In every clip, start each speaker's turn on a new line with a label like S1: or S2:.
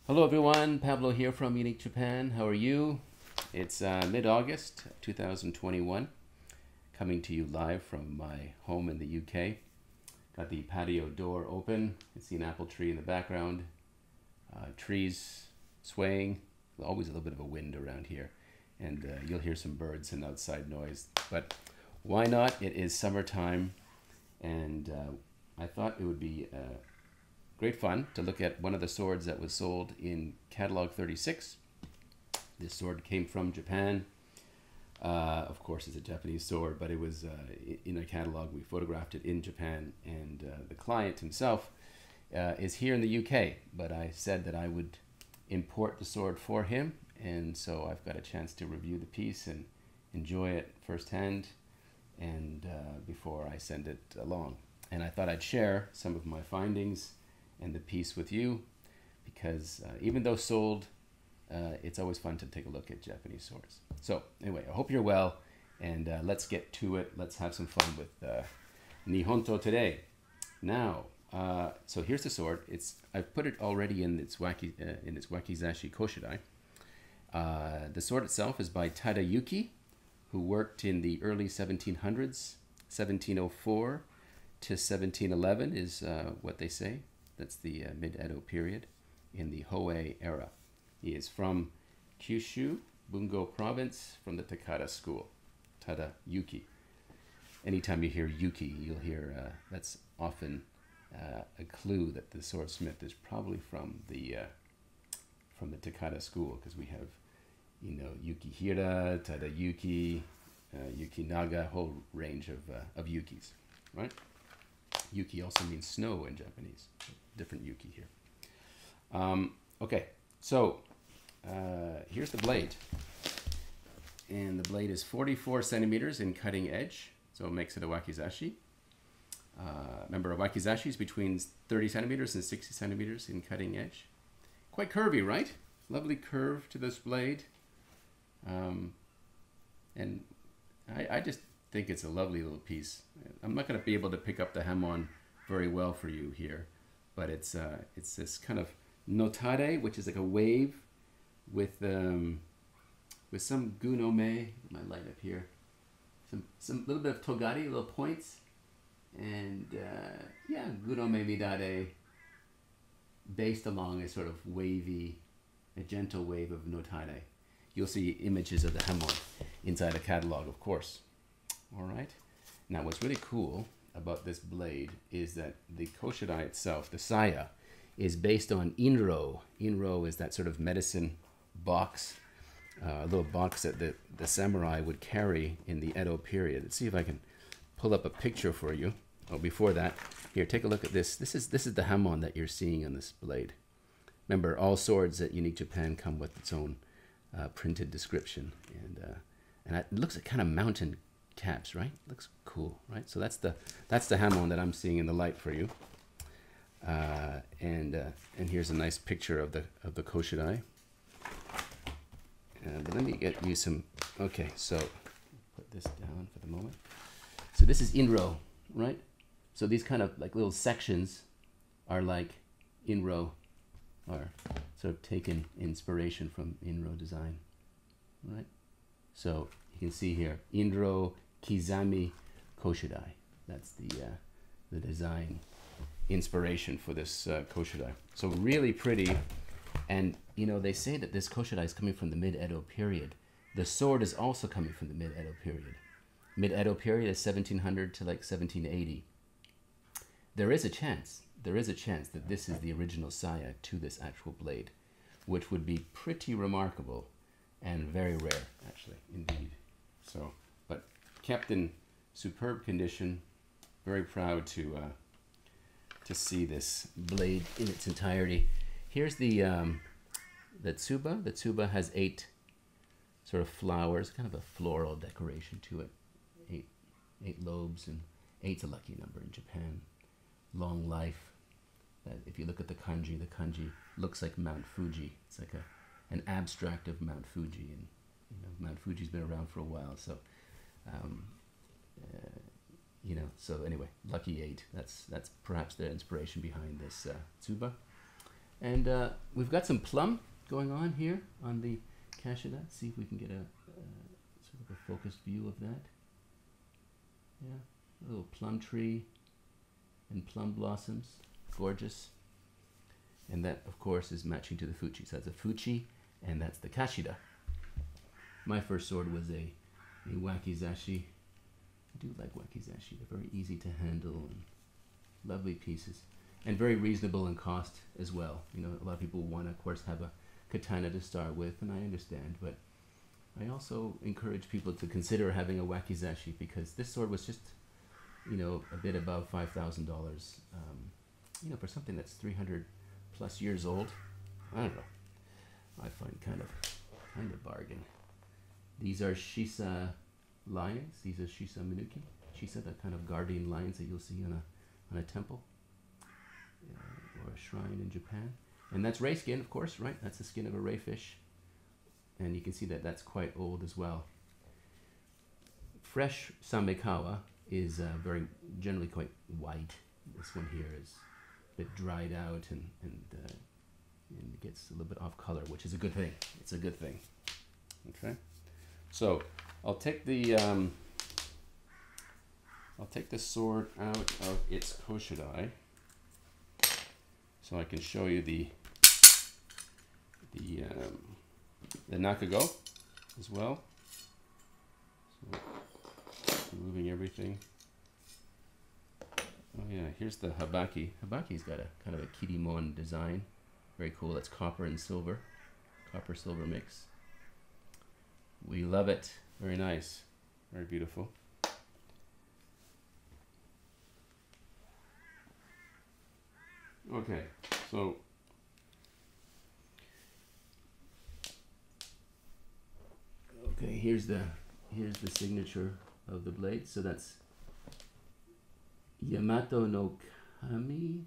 S1: Hello everyone, Pablo here from Unique Japan. How are you? It's mid-August 2021, coming to you live from my home in the UK. Got the patio door open. You can see an apple tree in the background. Trees swaying. Always a little bit of a wind around here. And you'll hear some birds and outside noise. But why not? It is summertime. And I thought it would be great fun to look at one of the swords that was sold in catalog 36. This sword came from Japan. Of course, it's a Japanese sword, but it was in a catalog. We photographed it in Japan, and the client himself is here in the UK, but I said that I would import the sword for him, and so I've got a chance to review the piece and enjoy it firsthand and before I send it along. And I thought I'd share some of my findings and the piece with you, because even though sold, it's always fun to take a look at Japanese swords. So anyway, I hope you're well, and let's get to it. Let's have some fun with Nihonto today. Now, so here's the sword. I've put it already in its Wakizashi Koshirae. The sword itself is by Tadayuki, who worked in the early 1700s, 1704 to 1711 is what they say. That's the mid-Edo period in the Hoei era. He is from Kyushu, Bungo province, from the Takata school, Tadayuki. Anytime you hear Yuki, you'll hear that's often a clue that the swordsmith is probably from the Takata school, because we have, you know, Yukihira, Tadayuki, Yukinaga, a whole range of Yukis, right? Yuki also means snow in Japanese. Different Yuki here. Okay, so here's the blade. And the blade is 44 centimeters in cutting edge, so it makes it a wakizashi. Remember, a wakizashi is between 30 centimeters and 60 centimeters in cutting edge. Quite curvy, right? Lovely curve to this blade. And I just think it's a lovely little piece. I'm not going to be able to pick up the hamon very well for you here, but it's this kind of notare, which is like a wave with some gunome. My light up here, some little bit of togari, little points, and yeah, gunome midare, based along a sort of wavy, a gentle wave of notare. You'll see images of the hamon inside a catalog, of course. All right. Now, what's really cool about this blade is that the koshirae itself, the saya, is based on Inro. Inro is that sort of medicine box, a little box that the samurai would carry in the Edo period. Let's see if I can pull up a picture for you. Oh, before that, here, take a look at this. This is the hamon that you're seeing on this blade. Remember, all swords at Unique Japan come with its own printed description, and it looks like kind of mountain caps, right? Looks cool, right? So that's the hamon that I'm seeing in the light for you. And here's a nice picture of the koshirae. But let me get you some. Okay, so put this down for the moment. So this is Inro, right? So these kind of like little sections are like Inro, or sort of taken inspiration from Inro design, right? So you can see here, Inro Kizami Koshirae. That's the design inspiration for this koshirae. So really pretty, and you know, they say that this koshirae is coming from the mid-Edo period. The sword is also coming from the mid-Edo period. Mid-Edo period is 1700 to like 1780. There is a chance that this is the original saya to this actual blade, which would be pretty remarkable and very rare, actually, indeed. So, but kept in superb condition. Very proud to see this blade in its entirety. Here's the tsuba. The tsuba has 8 sort of flowers, kind of a floral decoration to it. 8 lobes, and 8's a lucky number in Japan. Long life. If you look at the kanji looks like Mount Fuji. It's like an abstract of Mount Fuji, and you know, Mount Fuji's been around for a while, so you know. So anyway, lucky 8. That's perhaps the inspiration behind this tsuba. And we've got some plum going on here on the Kashida. See if we can get a sort of a focused view of that. Yeah, a little plum tree and plum blossoms, gorgeous. And that, of course, is matching to the fuchi. So that's a fuchi, and that's the Kashida. My first sword was a Wakizashi. I do like Wakizashi. They're very easy to handle and lovely pieces. And very reasonable in cost as well. You know, a lot of people want to, of course, have a katana to start with, and I understand, but I also encourage people to consider having a Wakizashi, because this sword was just, you know, a bit above $5,000. You know, for something that's 300 plus years old, I don't know. I find kind of bargain. These are Shisa lions. These are Shisa Minuki. Shisa, the kind of guardian lions that you'll see on a temple or a shrine in Japan. And that's ray skin, of course, right? That's the skin of a ray fish. And you can see that that's quite old as well. Fresh samekawa is very generally quite white. This one here is a bit dried out and gets a little bit off color, which is a good thing. It's a good thing. Okay, so I'll take the sword out of its koshirae, so I can show you the nakago as well. So removing everything. Oh yeah, here's the habaki. Habaki's got a kind of a kirimon design. Very cool. That's copper and silver. Copper silver mix. We love it. Very nice. Very beautiful. Okay, so here's the signature of the blade. So that's Yamato no Kami.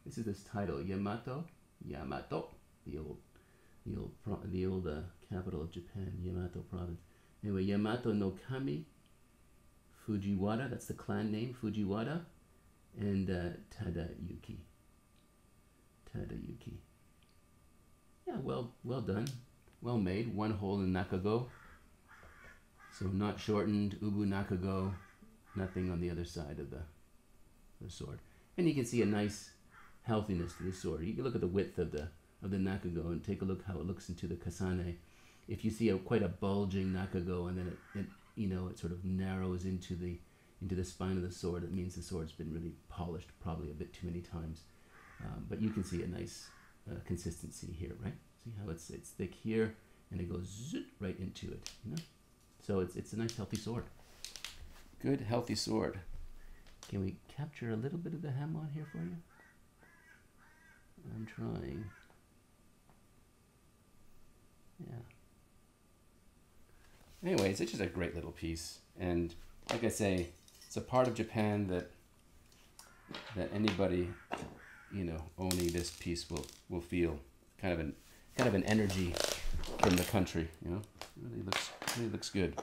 S1: This is this title, Yamato, the old capital of Japan, Yamato province. Anyway, Yamato no Kami Fujiwara, that's the clan name, Fujiwara, and Tadayuki. Yeah, well done, well made. One hole in nakago, so not shortened. Ubu nakago, nothing on the other side of the sword, and you can see a nice healthiness to the sword. You can look at the width of the nakago and take a look how it looks into the kasane. If you see quite a bulging nakago and then it sort of narrows into the spine of the sword, it means the sword's been really polished probably a bit too many times. But you can see a nice consistency here, right? See how it's thick here and it goes zoot right into it, you know? So it's a nice healthy sword. Good healthy sword. Can we capture a little bit of the hem on here for you? I'm trying. Yeah. Anyways, it's just a great little piece, and like I say, it's a part of Japan that anybody, you know, owning this piece will feel kind of an energy from the country. You know, really looks good.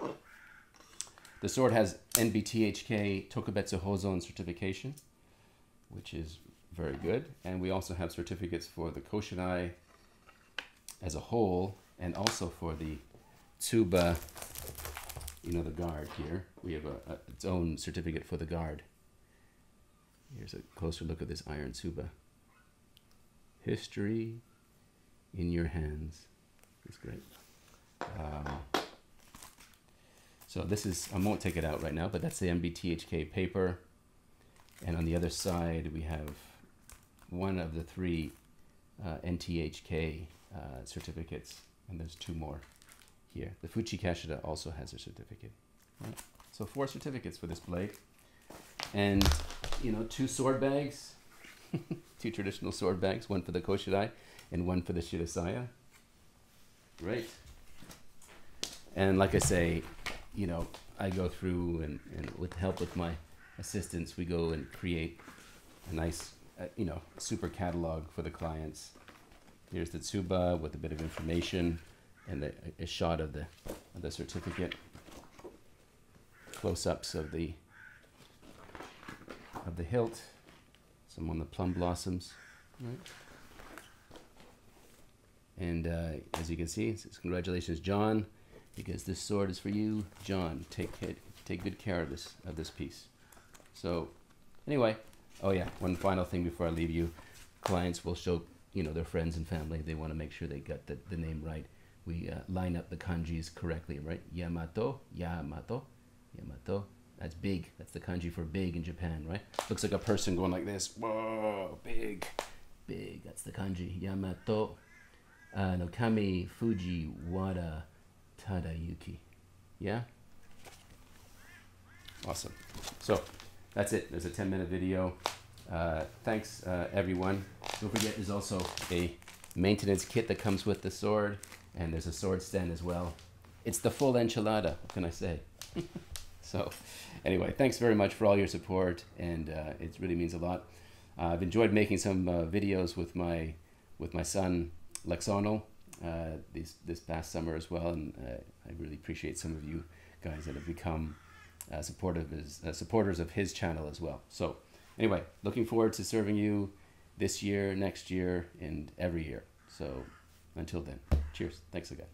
S1: The sword has NBTHK Tokubetsu Hozon certification, which is very good, and we also have certificates for the koshirae as a whole, and also for the tsuba, you know, the guard here. We have its own certificate for the guard. Here's a closer look at this iron tsuba. History in your hands. It's great. So this is, I won't take it out right now, but that's the MBTHK paper. And on the other side, we have one of the 3 NTHK certificates, and there's 2 more here. The Fuchi Kashida also has a certificate. Right? So 4 certificates for this blade. And, you know, 2 sword bags, 2 traditional sword bags, one for the koshirae and one for the shirasaya. Great. And like I say, you know, I go through and with help with my assistants, we go and create a nice, you know, super catalog for the clients. Here's the tsuba with a bit of information and a shot of the certificate. Close-ups of the hilt, some on the plum blossoms. Right. And as you can see, it says, congratulations, John, because this sword is for you. John, take good care of this piece. So anyway, oh yeah, one final thing before I leave you. Clients will show, their friends and family. They want to make sure they got the name right. We line up the kanjis correctly, right? Yamato, Yamato, Yamato. That's big. That's the kanji for big in Japan, right? Looks like a person going like this. Whoa, big, big. That's the kanji. Yamato, no kami, Fuji, wada, Tadayuki. Yeah? Awesome. So that's it. There's a 10-minute video. Thanks, everyone. Don't forget, there's also a maintenance kit that comes with the sword, and there's a sword stand as well. It's the full enchilada. What can I say? So anyway, thanks very much for all your support, and it really means a lot. I've enjoyed making some videos with my son Lexono this past summer as well, and I really appreciate some of you guys that have become supporters of his channel as well. So anyway, looking forward to serving you this year, next year, and every year. So until then, cheers. Thanks again.